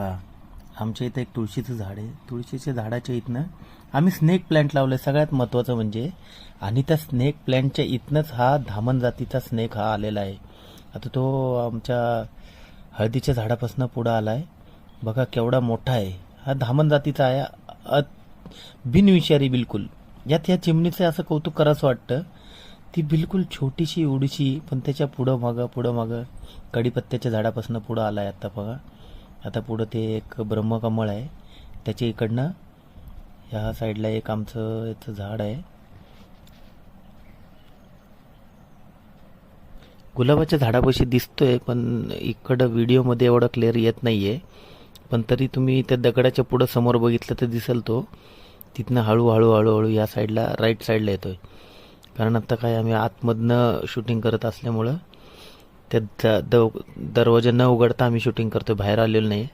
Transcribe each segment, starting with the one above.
बघा, आमच्या इथं एक तुळशीचं झाड आहे. तुळशीच्या झाडाच्या इथनं आम्ही स्नेक प्लांट लावलं आहे, सगळ्यात महत्त्वाचं म्हणजे. आणि त्या स्नेक प्लांटच्या इथनंच हा धामण जातीचा स्नेक हा आलेला आहे. आता तो आमच्या हळदीच्या झाडापासून पुढं आला आहे. बघा केवढा मोठा आहे. हा धामण जातीचा आहे, बिनविषारी बिलकुल. यात ह्या चिमणीचं असं कौतुक करावंसं वाटतं. ती बिलकुल छोटीशी एवढीशी, पण त्याच्या पुढं मागं कडीपत्त्याच्या झाडापासून पुढं आला आहे. आता बघा, आता पुढं ते एक ब्रह्मकमळ आहे, त्याच्या इकडनं ह्या साईडला एक आमचं याचं झाड आहे. गुलाबाच्या झाडापाशी दिसतोय, पण इकडं व्हिडिओमध्ये एवढं क्लिअर येत नाही आहे. पण तरी तुम्ही त्या दगडाच्या पुढं समोर बघितलं तर दिसेल तो. तिथनं हळूहळू या साईडला, राईट साईडला येतोय. कारण आता काय आम्ही आतमधनं शूटिंग करत असल्यामुळं त्या दरवाजा न उघडता आम्ही शूटिंग करतोय, बाहेर आलेलो नाही.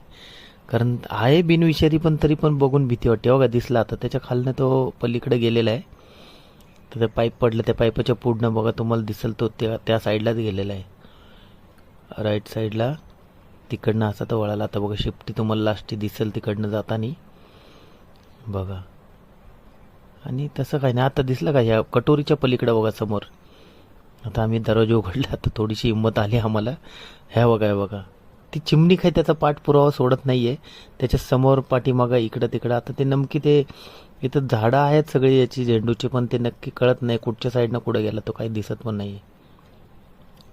कारण आहे बिनविषारी, पण तरी पण बघून भीती वाटते. बघा दिसला आता, त्याच्या खालनं तो पलीकडे गेलेला आहे. तर ते पाईप पडलं, त्या पाईपाच्या पुढनं बघा तुम्हाला दिसेल तो त्या साईडलाच गेलेला आहे, राईट साईडला. तिकडनं असा तो वळाला. आता बघा शिफ्टी तुम्हाला लास्टी दिसेल तिकडनं जातानी बघा. आणि तसं काही नाही, आता दिसलं का ह्या कटोरीच्या पलीकडे बघा समोर. आता आम्ही दरवाजा उघडला, आता थोडीशी हिंमत आली आम्हाला. ह्या बघा ती चिमणी काही त्याचा पाठपुरावा सोडत नाहीये. त्याच्या समोर पाठीमागं इकडं तिकडं. आता ते नमकी ते इथं झाडं आहेत सगळी याची झेंडूची, पण ते नक्की कळत नाही कुठच्या साईडनं कुठं गेला तो, काही दिसत पण नाही.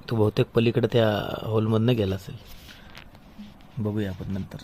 तो बहुतेक पलीकडे त्या होलमधनं गेला असेल. बघूया आपण नंतर.